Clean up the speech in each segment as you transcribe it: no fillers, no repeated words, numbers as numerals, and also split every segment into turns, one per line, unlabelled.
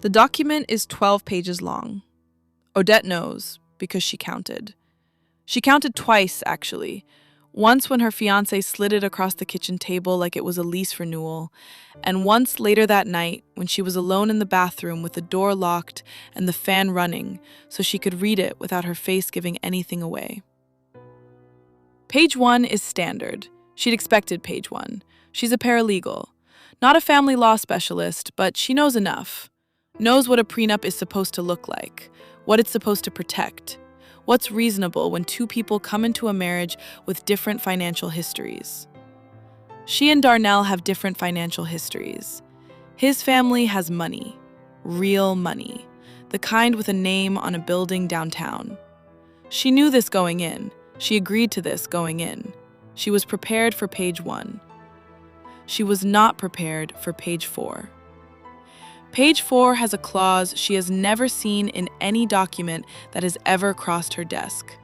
The document is 12 pages long. Odette knows because she counted. She counted twice, actually. Once when her fiancé slid it across the kitchen table like it was a lease renewal, and once later that night when she was alone in the bathroom with the door locked and the fan running so she could read it without her face giving anything away. Page 1 is standard. She'd expected page 1. She's a paralegal. Not a family law specialist, but she knows enough. Knows what a prenup is supposed to look like, what it's supposed to protect. What's reasonable when two people come into a marriage with different financial histories? She and Darnell have different financial histories. His family has money, real money, the kind with a name on a building downtown. She knew this going in. She agreed to this going in. She was prepared for page 1. She was not prepared for page 4. Page 4 has a clause she has never seen in any document that has ever crossed her desk.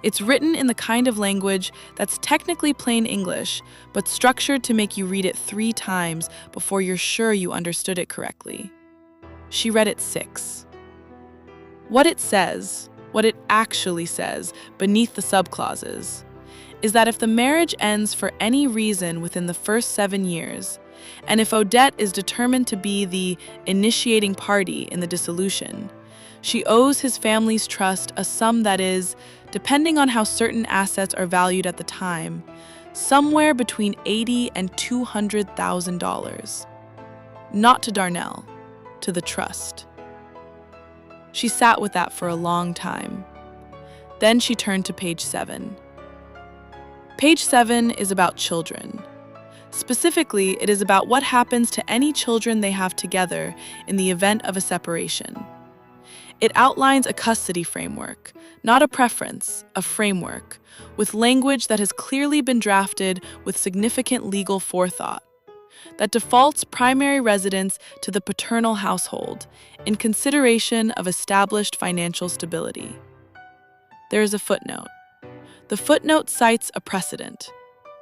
It's written in the kind of language that's technically plain English, but structured to make you read it 3 times before you're sure you understood it correctly. She read it 6. What it says, what it actually says beneath the subclauses, is that if the marriage ends for any reason within the first 7 years, and if Odette is determined to be the initiating party in the dissolution, she owes his family's trust a sum that is, depending on how certain assets are valued at the time, somewhere between $80,000 and $200,000. Not to Darnell, to the trust. She sat with that for a long time. Then she turned to page 7. Page 7 is about children. Specifically, it is about what happens to any children they have together in the event of a separation. It outlines a custody framework, not a preference, a framework, with language that has clearly been drafted with significant legal forethought, that defaults primary residence to the paternal household in consideration of established financial stability. There is a footnote. The footnote cites a precedent.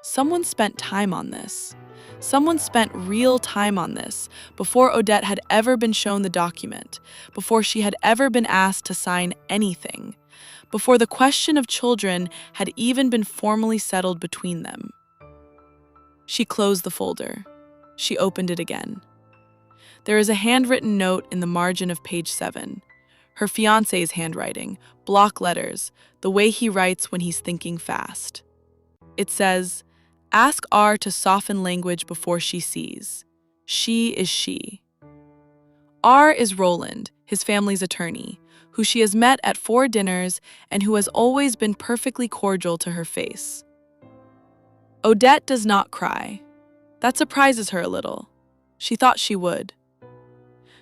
Someone spent time on this. Someone spent real time on this before Odette had ever been shown the document, before she had ever been asked to sign anything, before the question of children had even been formally settled between them. She closed the folder. She opened it again. There is a handwritten note in the margin of page 7. Her fiancé's handwriting, block letters, the way he writes when he's thinking fast. It says, "Ask R to soften language before she sees. She is she." R is Roland, his family's attorney, who she has met at 4 dinners and who has always been perfectly cordial to her face. Odette does not cry. That surprises her a little. She thought she would.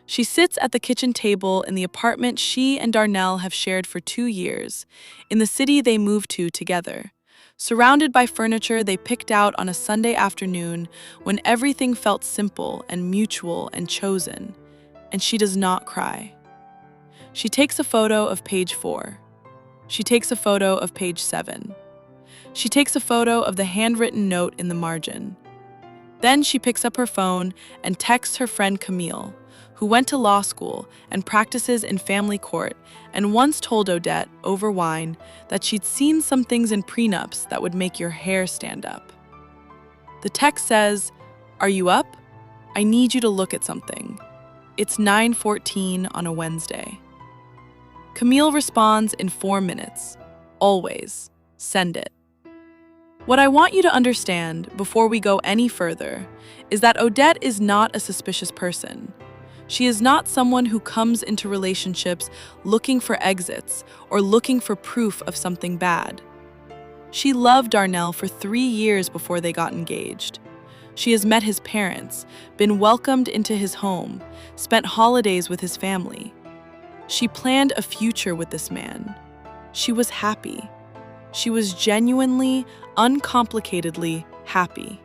She sits at the kitchen table in the apartment she and Darnell have shared for 2 years, in the city they moved to together, surrounded by furniture they picked out on a Sunday afternoon when everything felt simple and mutual and chosen, and she does not cry. She takes a photo of page 4. She takes a photo of page 7. She takes a photo of the handwritten note in the margin. Then she picks up her phone and texts her friend Camille, who went to law school and practices in family court and once told Odette, over wine, that she'd seen some things in prenups that would make your hair stand up. The text says, "Are you up? I need you to look at something. It's 9:14 on a Wednesday." Camille responds in 4 minutes. Always. Send it. What I want you to understand before we go any further is that Odette is not a suspicious person. She is not someone who comes into relationships looking for exits or looking for proof of something bad. She loved Darnell for 3 years before they got engaged. She has met his parents, been welcomed into his home, spent holidays with his family. She planned a future with this man. She was happy. She was genuinely, uncomplicatedly happy.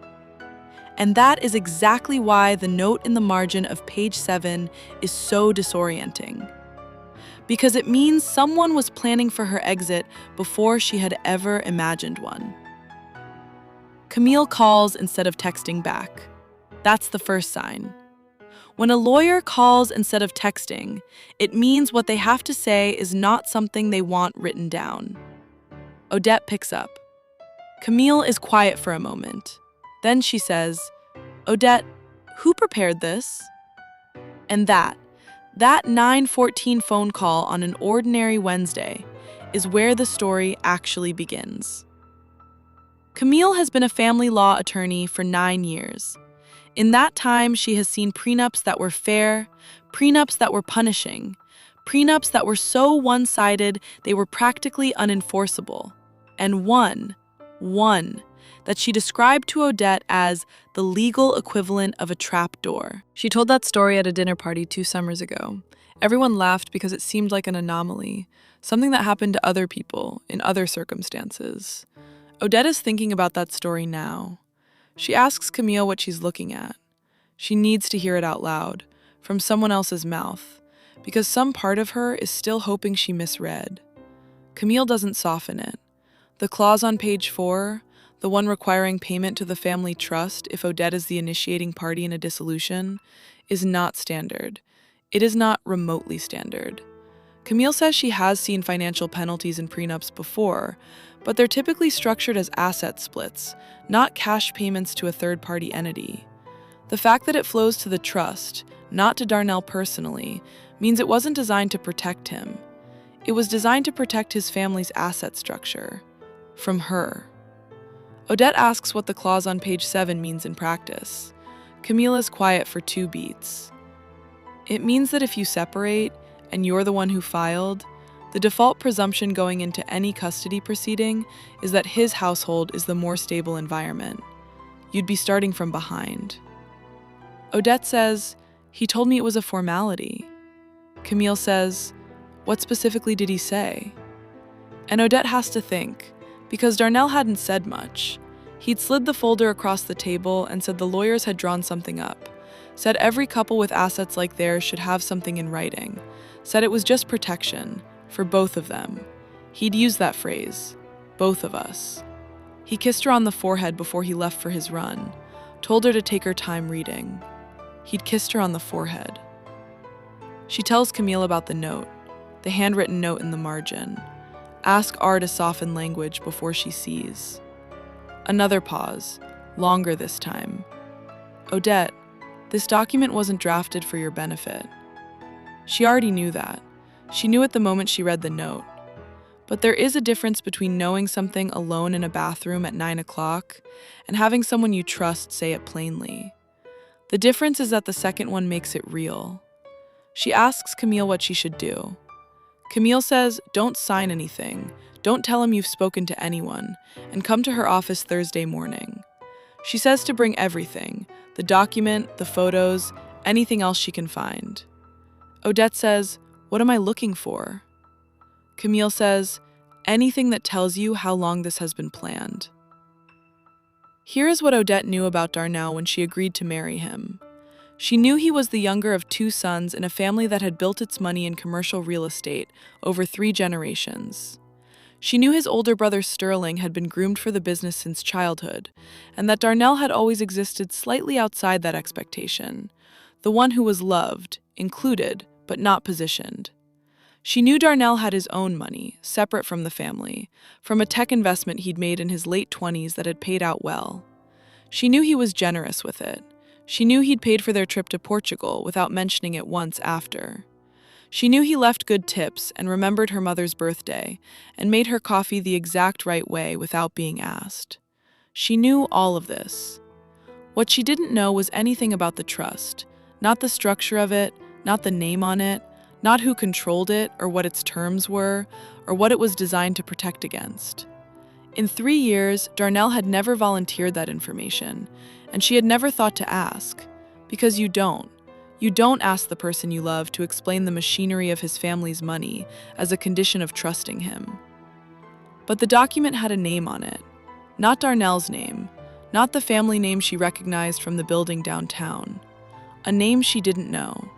And that is exactly why the note in the margin of page 7 is so disorienting. Because it means someone was planning for her exit before she had ever imagined one. Camille calls instead of texting back. That's the first sign. When a lawyer calls instead of texting, it means what they have to say is not something they want written down. Odette picks up. Camille is quiet for a moment. Then she says, "Odette, who prepared this?" And that 9:14 phone call on an ordinary Wednesday is where the story actually begins. Camille has been a family law attorney for 9 years. In that time, she has seen prenups that were fair, prenups that were punishing, prenups that were so one-sided they were practically unenforceable, and one that she described to Odette as the legal equivalent of a trapdoor. She told that story at a dinner party 2 summers ago. Everyone laughed because it seemed like an anomaly, something that happened to other people in other circumstances. Odette is thinking about that story now. She asks Camille what she's looking at. She needs to hear it out loud, from someone else's mouth, because some part of her is still hoping she misread. Camille doesn't soften it. The clause on page 4, the one requiring payment to the family trust if Odette is the initiating party in a dissolution, is not standard. It is not remotely standard. Camille says she has seen financial penalties in prenups before, but they're typically structured as asset splits, not cash payments to a third-party entity. The fact that it flows to the trust, not to Darnell personally, means it wasn't designed to protect him. It was designed to protect his family's asset structure. From her. Odette asks what the clause on page 7 means in practice. Camille is quiet for 2 beats. It means that if you separate, and you're the one who filed, the default presumption going into any custody proceeding is that his household is the more stable environment. You'd be starting from behind. Odette says, "He told me it was a formality." Camille says, "What specifically did he say?" And Odette has to think, because Darnell hadn't said much. He'd slid the folder across the table and said the lawyers had drawn something up, said every couple with assets like theirs should have something in writing, said it was just protection, for both of them. He'd used that phrase, both of us. He kissed her on the forehead before he left for his run, told her to take her time reading. He'd kissed her on the forehead. She tells Camille about the note, the handwritten note in the margin. Ask R to soften language before she sees. Another pause, longer this time. "Odette, this document wasn't drafted for your benefit." She already knew that. She knew it the moment she read the note. But there is a difference between knowing something alone in a bathroom at 9 o'clock and having someone you trust say it plainly. The difference is that the second one makes it real. She asks Camille what she should do. Camille says, "Don't sign anything, don't tell him you've spoken to anyone, and come to her office Thursday morning." She says to bring everything, the document, the photos, anything else she can find. Odette says, "What am I looking for?" Camille says, "Anything that tells you how long this has been planned." Here is what Odette knew about Darnell when she agreed to marry him. She knew he was the younger of 2 sons in a family that had built its money in commercial real estate over 3 generations. She knew his older brother Sterling had been groomed for the business since childhood, and that Darnell had always existed slightly outside that expectation, the one who was loved, included, but not positioned. She knew Darnell had his own money, separate from the family, from a tech investment he'd made in his late 20s that had paid out well. She knew he was generous with it. She knew he'd paid for their trip to Portugal without mentioning it once after. She knew he left good tips and remembered her mother's birthday and made her coffee the exact right way without being asked. She knew all of this. What she didn't know was anything about the trust, not the structure of it, not the name on it, not who controlled it or what its terms were, or what it was designed to protect against. In 3 years, Darnell had never volunteered that information, and she had never thought to ask, because you don't. You don't ask the person you love to explain the machinery of his family's money as a condition of trusting him. But the document had a name on it, not Darnell's name, not the family name she recognized from the building downtown, a name she didn't know.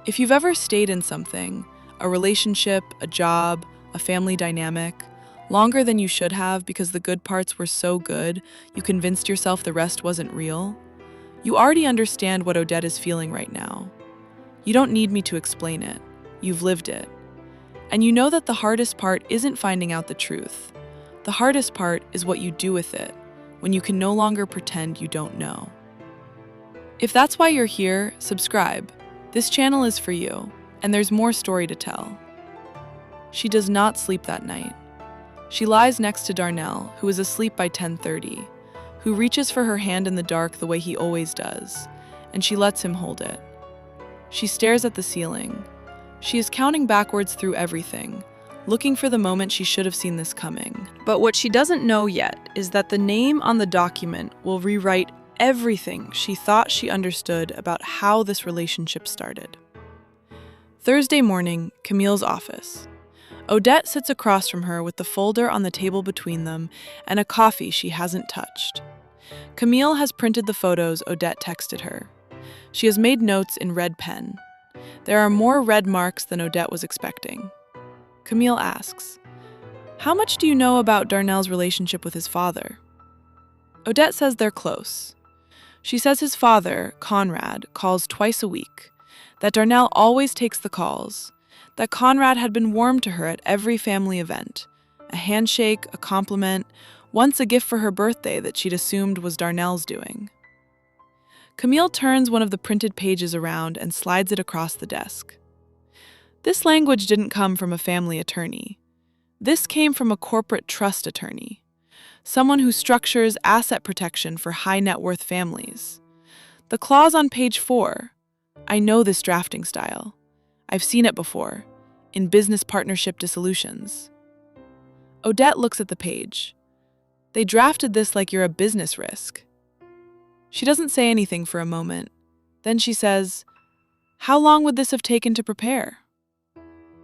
If you've ever stayed in something, a relationship, a job, a family dynamic, longer than you should have because the good parts were so good you convinced yourself the rest wasn't real, You already understand what Odette is feeling right now. You don't need me to explain it. You've lived it. And you know that the hardest part isn't finding out the truth. The hardest part is what you do with it, when you can no longer pretend you don't know. If that's why you're here, subscribe. This channel is for you, and there's more story to tell. She does not sleep that night. She lies next to Darnell, who is asleep by 10:30, who reaches for her hand in the dark the way he always does, and she lets him hold it. She stares at the ceiling. She is counting backwards through everything, looking for the moment she should have seen this coming. But what she doesn't know yet is that the name on the document will rewrite everything she thought she understood about how this relationship started. Thursday morning, Camille's office. Odette sits across from her with the folder on the table between them and a coffee she hasn't touched. Camille has printed the photos Odette texted her. She has made notes in red pen. There are more red marks than Odette was expecting. Camille asks, "How much do you know about Darnell's relationship with his father?" Odette says they're close. She says his father, Conrad, calls twice a week, that Darnell always takes the calls, that Conrad had been warm to her at every family event, a handshake, a compliment, once a gift for her birthday that she'd assumed was Darnell's doing. Camille turns one of the printed pages around and slides it across the desk. This language didn't come from a family attorney. This came from a corporate trust attorney, someone who structures asset protection for high net worth families. The clause on page 4, "I know this drafting style. I've seen it before, in business partnership dissolutions." Odette looks at the page. They drafted this like you're a business risk. She doesn't say anything for a moment. Then she says, "How long would this have taken to prepare?"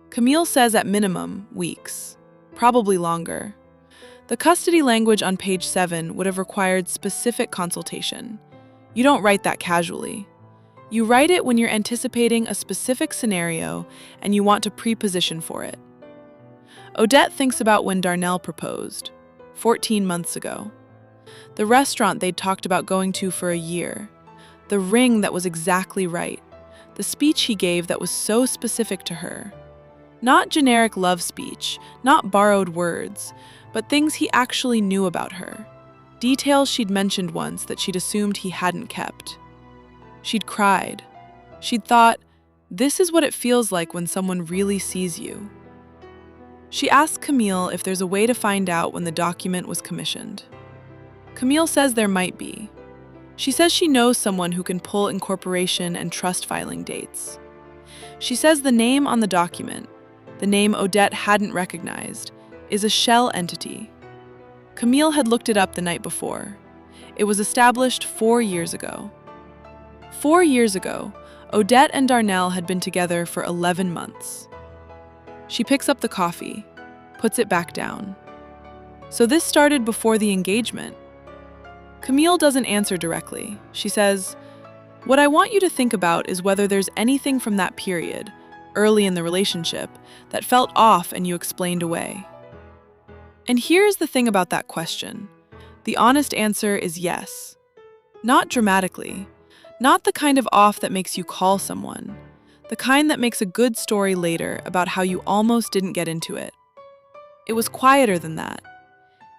Camille says at minimum, weeks, probably longer. The custody language on page 7 would have required specific consultation. You don't write that casually. You write it when you're anticipating a specific scenario and you want to pre-position for it. Odette thinks about when Darnell proposed, 14 months ago. The restaurant they'd talked about going to for a year. The ring that was exactly right. The speech he gave that was so specific to her. Not generic love speech, not borrowed words, but things he actually knew about her. Details she'd mentioned once that she'd assumed he hadn't kept. She'd cried. She'd thought, this is what it feels like when someone really sees you. She asked Camille if there's a way to find out when the document was commissioned. Camille says there might be. She says she knows someone who can pull incorporation and trust filing dates. She says the name on the document, the name Odette hadn't recognized, is a shell entity. Camille had looked it up the night before. It was established 4 years ago. 4 years ago, Odette and Darnell had been together for 11 months. She picks up the coffee, puts it back down. So this started before the engagement. Camille doesn't answer directly. She says, "What I want you to think about is whether there's anything from that period, early in the relationship, that felt off and you explained away." And here's the thing about that question. The honest answer is yes. Not dramatically. Not the kind of off that makes you call someone. The kind that makes a good story later about how you almost didn't get into it. It was quieter than that.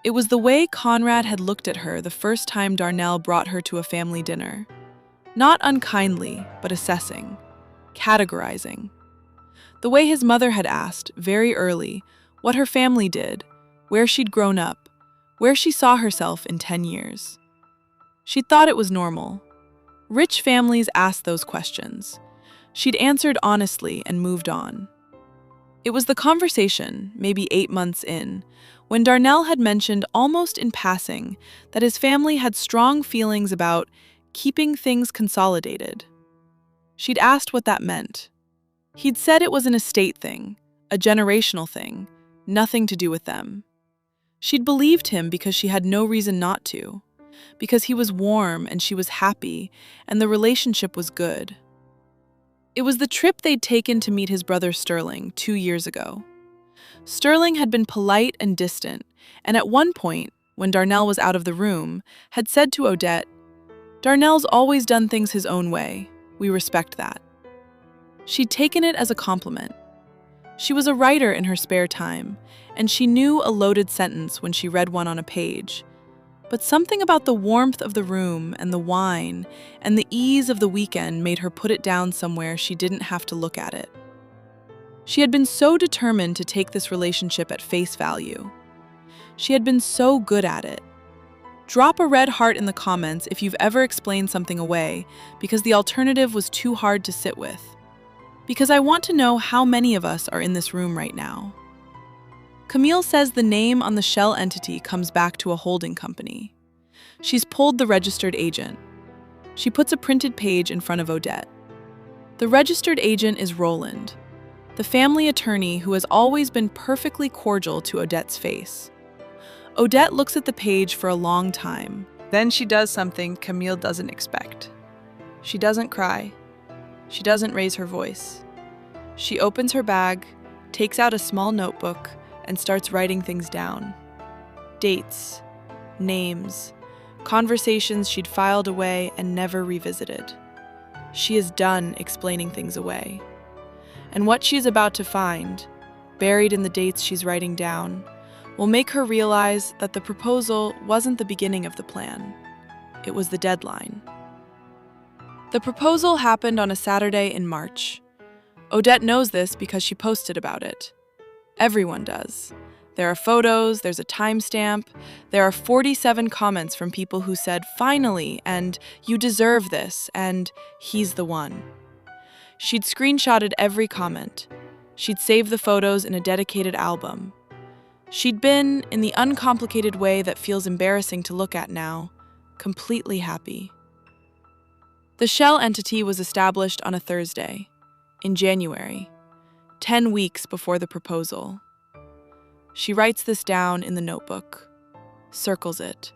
It was the way Conrad had looked at her the first time Darnell brought her to a family dinner. Not unkindly, but assessing, categorizing. The way his mother had asked, very early, what her family did, where she'd grown up, where she saw herself in 10 years. She'd thought it was normal. Rich families asked those questions. She'd answered honestly and moved on. It was the conversation, maybe 8 months in, when Darnell had mentioned almost in passing that his family had strong feelings about keeping things consolidated. She'd asked what that meant. He'd said it was an estate thing, a generational thing, nothing to do with them. She'd believed him because she had no reason not to, because he was warm and she was happy and the relationship was good. It was the trip they'd taken to meet his brother Sterling 2 years ago. Sterling had been polite and distant, and at one point, when Darnell was out of the room, had said to Odette, Darnell's always done things his own way. We respect that. She'd taken it as a compliment. She was a writer in her spare time, and she knew a loaded sentence when she read one on a page. But something about the warmth of the room and the wine and the ease of the weekend made her put it down somewhere she didn't have to look at it. She had been so determined to take this relationship at face value. She had been so good at it. Drop a red heart in the comments if you've ever explained something away because the alternative was too hard to sit with. Because I want to know how many of us are in this room right now. Camille says the name on the shell entity comes back to a holding company. She's pulled the registered agent. She puts a printed page in front of Odette. The registered agent is Roland, the family attorney who has always been perfectly cordial to Odette's face. Odette looks at the page for a long time. Then she does something Camille doesn't expect. She doesn't cry. She doesn't raise her voice. She opens her bag, takes out a small notebook, and starts writing things down. Dates, names, conversations she'd filed away and never revisited. She is done explaining things away. And what she's about to find, buried in the dates she's writing down, will make her realize that the proposal wasn't the beginning of the plan. It was the deadline. The proposal happened on a Saturday in March. Odette knows this because she posted about it. Everyone does. There are photos, there's a timestamp, there are 47 comments from people who said, "Finally," and "You deserve this," and "He's the one." She'd screenshotted every comment. She'd saved the photos in a dedicated album. She'd been, in the uncomplicated way that feels embarrassing to look at now, completely happy. The shell entity was established on a Thursday, in January, 10 weeks before the proposal. She writes this down in the notebook, circles it,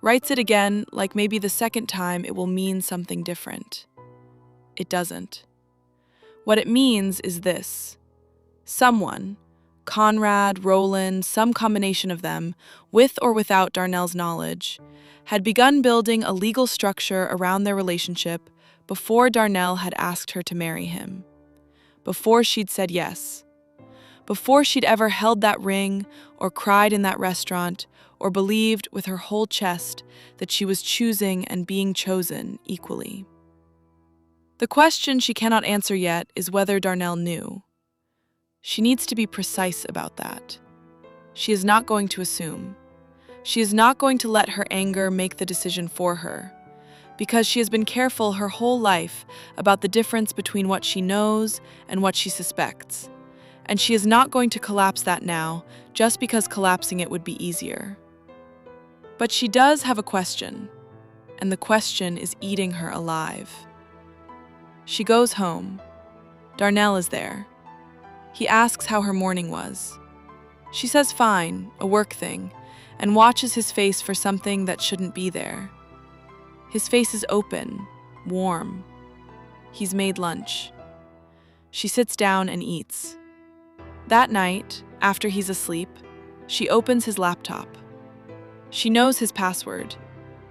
writes it again like maybe the second time it will mean something different. It doesn't. What it means is this. Someone, Conrad, Roland, some combination of them, with or without Darnell's knowledge, had begun building a legal structure around their relationship before Darnell had asked her to marry him. Before she'd said yes. Before she'd ever held that ring or cried in that restaurant or believed with her whole chest that she was choosing and being chosen equally. The question she cannot answer yet is whether Darnell knew. She needs to be precise about that. She is not going to assume. She is not going to let her anger make the decision for her, because she has been careful her whole life about the difference between what she knows and what she suspects, and she is not going to collapse that now just because collapsing it would be easier. But she does have a question, and the question is eating her alive. She goes home. Darnell is there. He asks how her morning was. She says fine, a work thing, and watches his face for something that shouldn't be there. His face is open, warm. He's made lunch. She sits down and eats. That night, after he's asleep, she opens his laptop. She knows his password.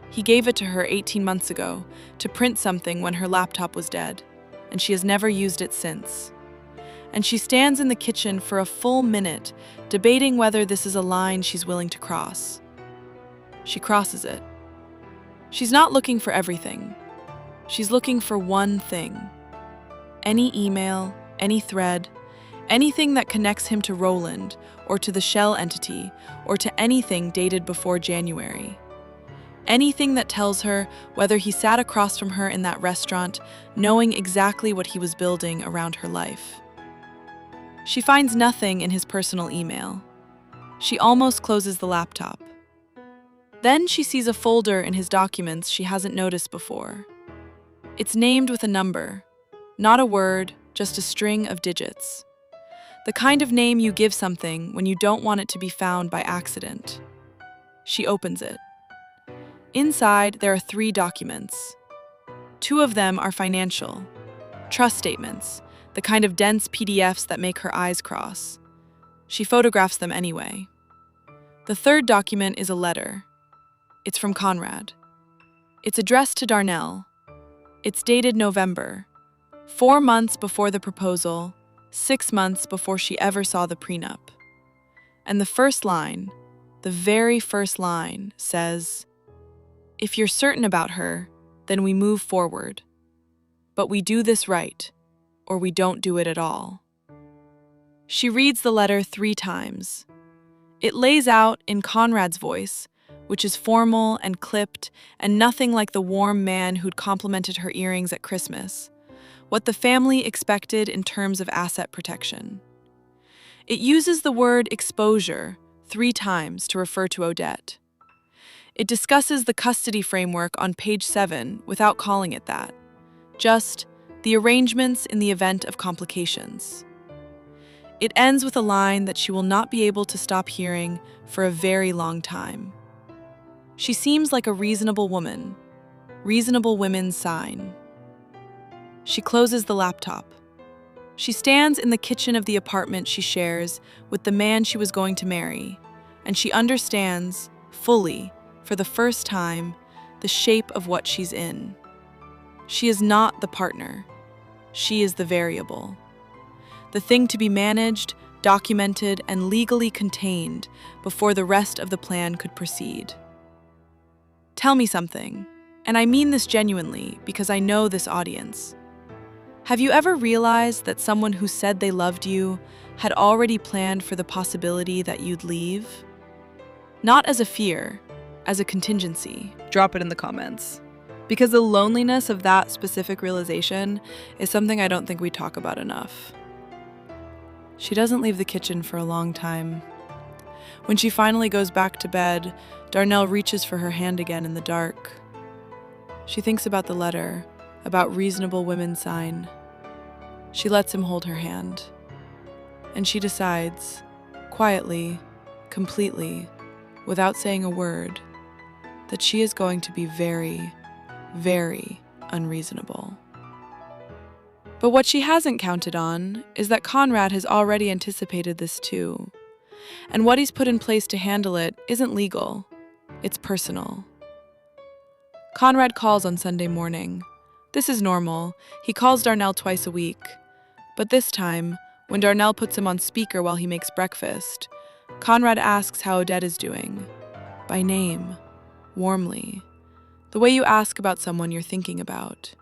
He gave it to her 18 months ago to print something when her laptop was dead, and she has never used it since. And she stands in the kitchen for a full minute, debating whether this is a line she's willing to cross. She crosses it. She's not looking for everything. She's looking for one thing. Any email, any thread, anything that connects him to Roland, or to the shell entity, or to anything dated before January. Anything that tells her whether he sat across from her in that restaurant, knowing exactly what he was building around her life. She finds nothing in his personal email. She almost closes the laptop. Then she sees a folder in his documents she hasn't noticed before. It's named with a number, not a word, just a string of digits. The kind of name you give something when you don't want it to be found by accident. She opens it. Inside, there are 3 documents. 2 of them are financial. Trust statements, the kind of dense PDFs that make her eyes cross. She photographs them anyway. The 3rd document is a letter. It's from Conrad. It's addressed to Darnell. It's dated November, 4 months before the proposal, 6 months before she ever saw the prenup. And the first line, the very first line, says, "If you're certain about her, then we move forward. But we do this right, or we don't do it at all." She reads the letter 3 times. It lays out in Conrad's voice, which is formal and clipped and nothing like the warm man who'd complimented her earrings at Christmas, what the family expected in terms of asset protection. It uses the word exposure 3 times to refer to Odette. It discusses the custody framework on page 7 without calling it that, just the arrangements in the event of complications. It ends with a line that she will not be able to stop hearing for a very long time. She seems like a reasonable woman. Reasonable women's sign. She closes the laptop. She stands in the kitchen of the apartment she shares with the man she was going to marry, and she understands, fully, for the first time, the shape of what she's in. She is not the partner. She is the variable. The thing to be managed, documented, and legally contained before the rest of the plan could proceed. Tell me something, and I mean this genuinely because I know this audience. Have you ever realized that someone who said they loved you had already planned for the possibility that you'd leave? Not as a fear, as a contingency. Drop it in the comments. Because the loneliness of that specific realization is something I don't think we talk about enough. She doesn't leave the kitchen for a long time. When she finally goes back to bed, Darnell reaches for her hand again in the dark. She thinks about the letter, about reasonable women's sign. She lets him hold her hand. And she decides, quietly, completely, without saying a word, that she is going to be very, very unreasonable. But what she hasn't counted on is that Conrad has already anticipated this too. And what he's put in place to handle it isn't legal, it's personal. Conrad calls on Sunday morning. This is normal. He calls Darnell twice a week. But this time, when Darnell puts him on speaker while he makes breakfast, Conrad asks how Odette is doing. By name, warmly. The way you ask about someone you're thinking about.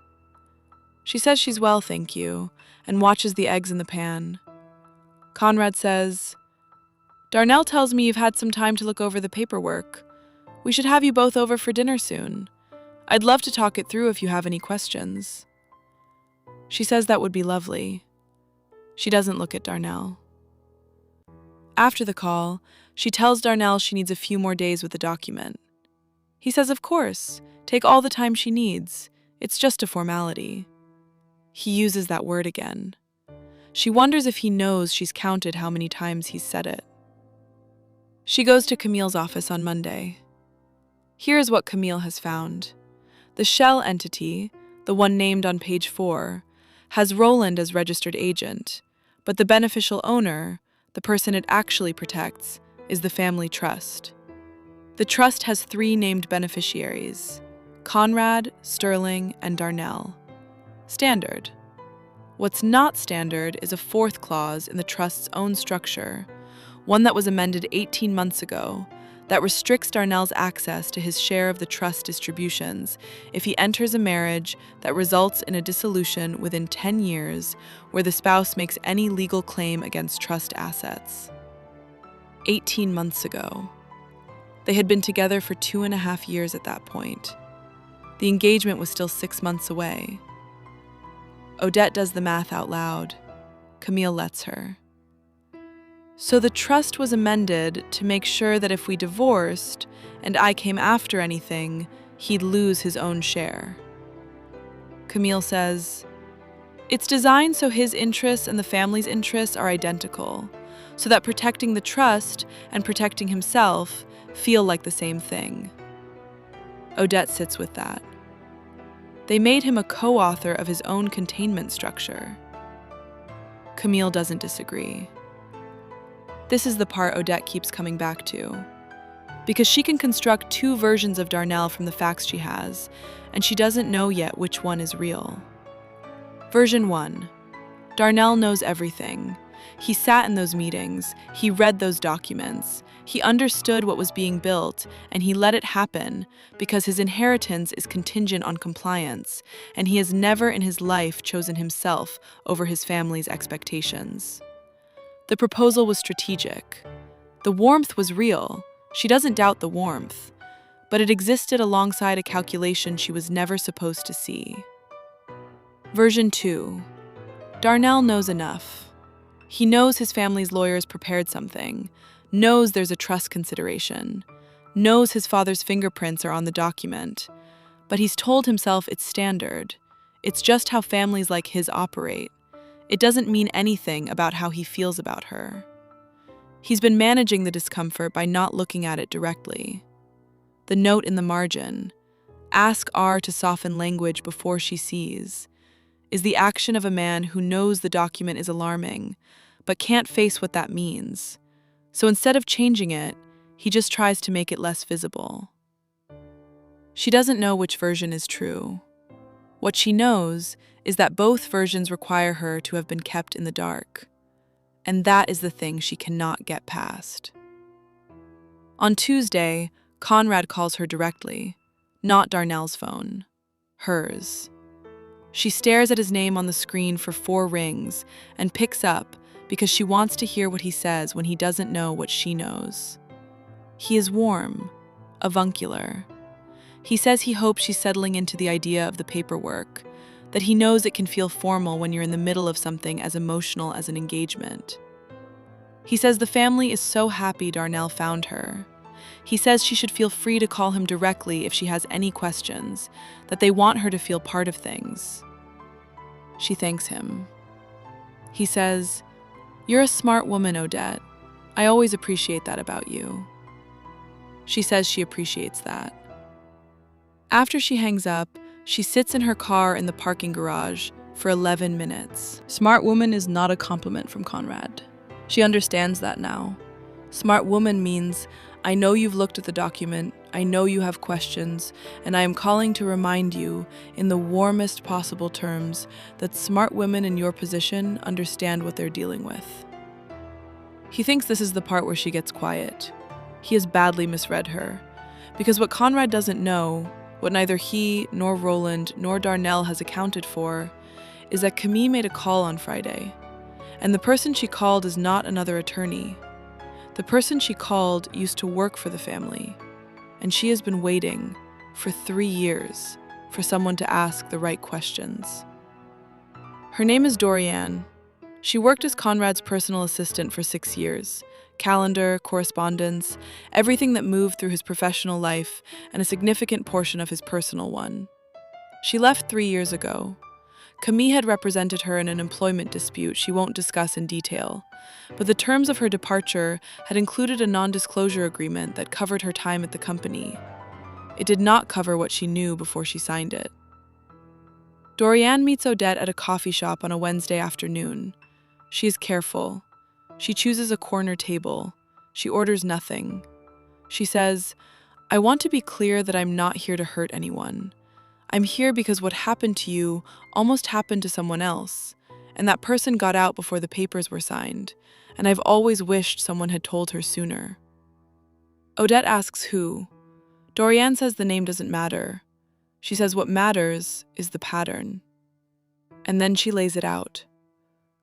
She says she's well, thank you, and watches the eggs in the pan. Conrad says, "Darnell tells me you've had some time to look over the paperwork. We should have you both over for dinner soon. I'd love to talk it through if you have any questions." She says that would be lovely. She doesn't look at Darnell. After the call, she tells Darnell she needs a few more days with the document. He says, of course, take all the time she needs. It's just a formality. He uses that word again. She wonders if he knows she's counted how many times he's said it. She goes to Camille's office on Monday. Here is what Camille has found. The shell entity, the one named on page 4, has Roland as registered agent, but the beneficial owner, the person it actually protects, is the family trust. The trust has 3 named beneficiaries: Conrad, Sterling, and Darnell. Standard. What's not standard is a 4th clause in the trust's own structure, one that was amended 18 months ago, that restricts Darnell's access to his share of the trust distributions if he enters a marriage that results in a dissolution within 10 years where the spouse makes any legal claim against trust assets. 18 months ago. They had been together for 2.5 years at that point. The engagement was still 6 months away. Odette does the math out loud. Camille lets her. So the trust was amended to make sure that if we divorced and I came after anything, he'd lose his own share. Camille says, it's designed so his interests and the family's interests are identical, so that protecting the trust and protecting himself feel like the same thing. Odette sits with that. They made him a co-author of his own containment structure. Camille doesn't disagree. This is the part Odette keeps coming back to. because she can construct two versions of Darnell from the facts she has, and she doesn't know yet which one is real. Version 1. Darnell knows everything. He sat in those meetings, he read those documents, he understood what was being built, and he let it happen because his inheritance is contingent on compliance, and he has never in his life chosen himself over his family's expectations. The proposal was strategic. The warmth was real. She doesn't doubt the warmth, but it existed alongside a calculation she was never supposed to see. Version 2. Darnell knows enough. He knows his family's lawyers prepared something, knows there's a trust consideration, knows his father's fingerprints are on the document, but he's told himself it's standard. It's just how families like his operate. It doesn't mean anything about how he feels about her. He's been managing the discomfort by not looking at it directly. The note in the margin, "Ask R to soften language before she sees," is the action of a man who knows the document is alarming, but can't face what that means. So instead of changing it, he just tries to make it less visible. She doesn't know which version is true. What she knows is that both versions require her to have been kept in the dark. And that is the thing she cannot get past. On Tuesday, Conrad calls her directly, not Darnell's phone, hers. She stares at his name on the screen for 4 rings and picks up because she wants to hear what he says when he doesn't know what she knows. He is warm, avuncular. He says he hopes she's settling into the idea of the paperwork, that he knows it can feel formal when you're in the middle of something as emotional as an engagement. He says the family is so happy Darnell found her. He says she should feel free to call him directly if she has any questions, that they want her to feel part of things. She thanks him. He says, "You're a smart woman, Odette. I always appreciate that about you." She says she appreciates that. After she hangs up, she sits in her car in the parking garage for 11 minutes. Smart woman is not a compliment from Conrad. She understands that now. Smart woman means, I know you've looked at the document, I know you have questions, and I am calling to remind you, in the warmest possible terms, that smart women in your position understand what they're dealing with. He thinks this is the part where she gets quiet. He has badly misread her, because what Conrad doesn't know, what neither he, nor Roland, nor Darnell has accounted for, is that Camille made a call on Friday, and the person she called is not another attorney. The person she called used to work for the family, and she has been waiting for 3 years for someone to ask the right questions. Her name is Dorianne. She worked as Conrad's personal assistant for 6 years. Calendar, correspondence, everything that moved through his professional life and a significant portion of his personal one. She left 3 years ago. Camille had represented her in an employment dispute she won't discuss in detail, but the terms of her departure had included a non-disclosure agreement that covered her time at the company. It did not cover what she knew before she signed it. Dorianne meets Odette at a coffee shop on a Wednesday afternoon. She is careful. She chooses a corner table. She orders nothing. She says, "I want to be clear that I'm not here to hurt anyone. I'm here because what happened to you almost happened to someone else, and that person got out before the papers were signed, and I've always wished someone had told her sooner." Odette asks who. Dorianne says the name doesn't matter. She says what matters is the pattern. And then she lays it out.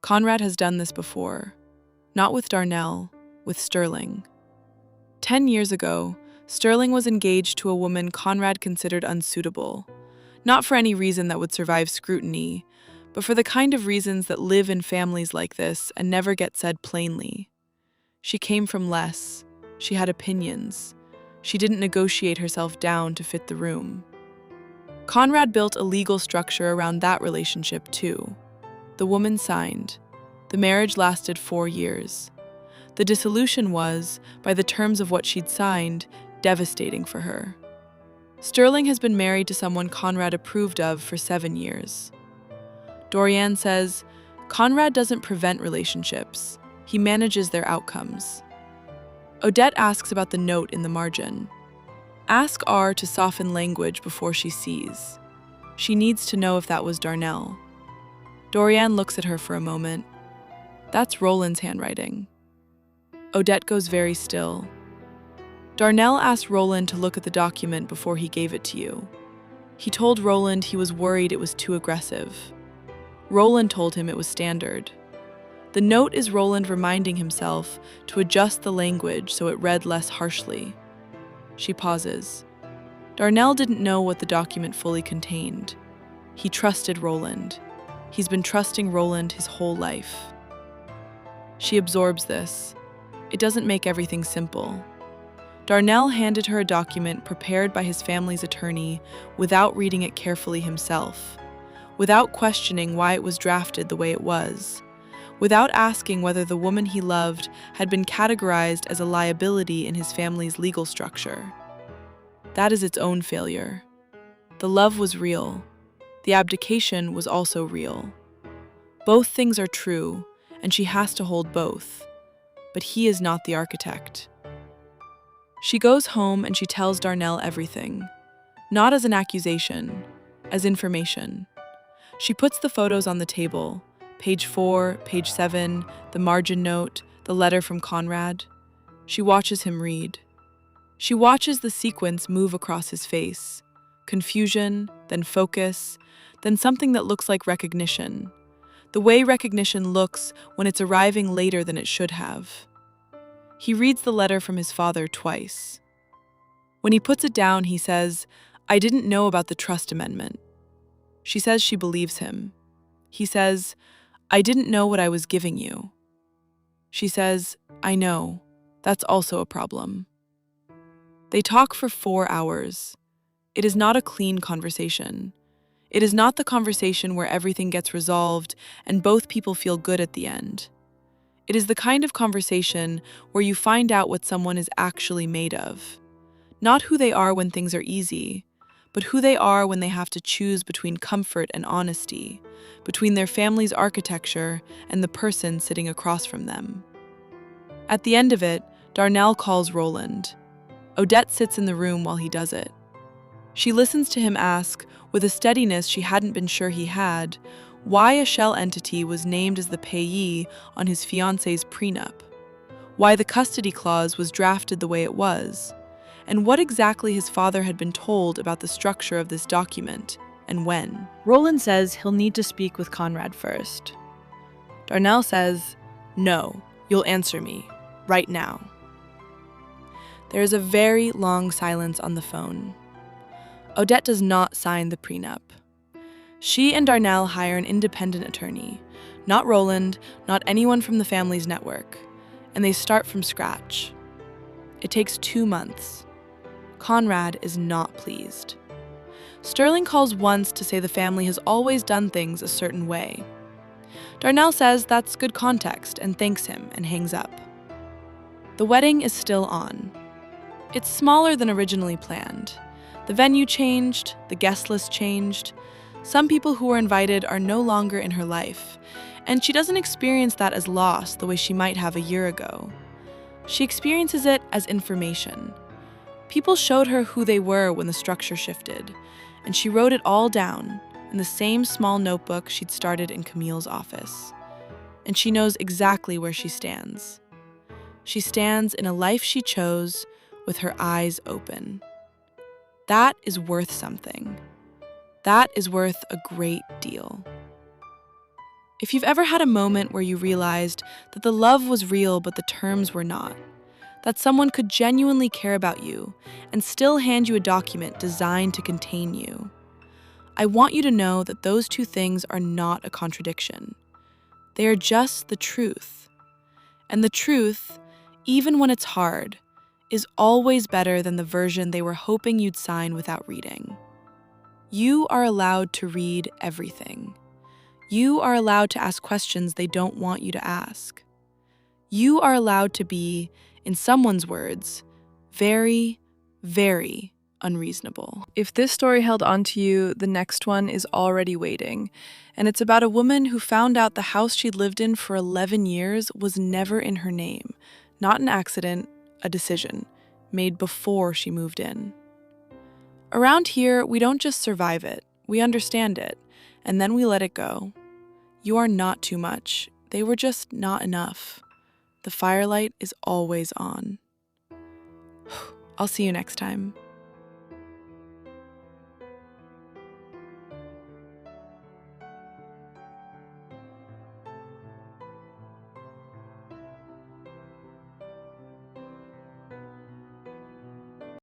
Conrad has done this before. Not with Darnell, with Sterling. 10 years ago, Sterling was engaged to a woman Conrad considered unsuitable. Not for any reason that would survive scrutiny, but for the kind of reasons that live in families like this and never get said plainly. She came from less. She had opinions. She didn't negotiate herself down to fit the room. Conrad built a legal structure around that relationship too. The woman signed. The marriage lasted 4 years. The dissolution was, by the terms of what she'd signed, devastating for her. Sterling has been married to someone Conrad approved of for 7 years. Dorianne says, Conrad doesn't prevent relationships. He manages their outcomes. Odette asks about the note in the margin. Ask R to soften language before she sees. She needs to know if that was Darnell. Dorianne looks at her for a moment. That's Roland's handwriting. Odette goes very still. Darnell asked Roland to look at the document before he gave it to you. He told Roland he was worried it was too aggressive. Roland told him it was standard. The note is Roland reminding himself to adjust the language so it read less harshly. She pauses. Darnell didn't know what the document fully contained. He trusted Roland. He's been trusting Roland his whole life. She absorbs this. It doesn't make everything simple. Darnell handed her a document prepared by his family's attorney without reading it carefully himself, without questioning why it was drafted the way it was, without asking whether the woman he loved had been categorized as a liability in his family's legal structure. That is its own failure. The love was real. The abdication was also real. Both things are true, and she has to hold both. But he is not the architect. She goes home and she tells Darnell everything, not as an accusation, as information. She puts the photos on the table, page 4, page 7, the margin note, the letter from Conrad. She watches him read. She watches the sequence move across his face, confusion, then focus, then something that looks like recognition. The way recognition looks when it's arriving later than it should have. He reads the letter from his father twice. When he puts it down, he says, "I didn't know about the trust amendment." She says she believes him. He says, "I didn't know what I was giving you." She says, "I know. That's also a problem." They talk for 4 hours. It is not a clean conversation. It is not the conversation where everything gets resolved and both people feel good at the end. It is the kind of conversation where you find out what someone is actually made of. Not who they are when things are easy, but who they are when they have to choose between comfort and honesty, between their family's architecture and the person sitting across from them. At the end of it, Darnell calls Roland. Odette sits in the room while he does it. She listens to him ask, with a steadiness she hadn't been sure he had, why a shell entity was named as the payee on his fiancé's prenup, why the custody clause was drafted the way it was, and what exactly his father had been told about the structure of this document, and when. Roland says he'll need to speak with Conrad first. Darnell says, "No, you'll answer me, right now." There is a very long silence on the phone. Odette does not sign the prenup. She and Darnell hire an independent attorney, not Roland, not anyone from the family's network, and they start from scratch. It takes 2 months. Conrad is not pleased. Sterling calls once to say the family has always done things a certain way. Darnell says that's good context and thanks him and hangs up. The wedding is still on. It's smaller than originally planned. The venue changed, the guest list changed. Some people who were invited are no longer in her life, and she doesn't experience that as loss the way she might have a year ago. She experiences it as information. People showed her who they were when the structure shifted, and she wrote it all down in the same small notebook she'd started in Camille's office. And she knows exactly where she stands. She stands in a life she chose with her eyes open. That is worth something. That is worth a great deal. If you've ever had a moment where you realized that the love was real but the terms were not, that someone could genuinely care about you and still hand you a document designed to contain you, I want you to know that those two things are not a contradiction. They are just the truth. And the truth, even when it's hard, is always better than the version they were hoping you'd sign without reading. You are allowed to read everything. You are allowed to ask questions they don't want you to ask. You are allowed to be, in someone's words, very, very unreasonable. If this story held on to you, the next one is already waiting. And it's about a woman who found out the house she'd lived in for 11 years was never in her name. Not an accident, a decision made before she moved in. Around here, we don't just survive it, we understand it, and then we let it go. You are not too much. They were just not enough. The firelight is always on. I'll see you next time.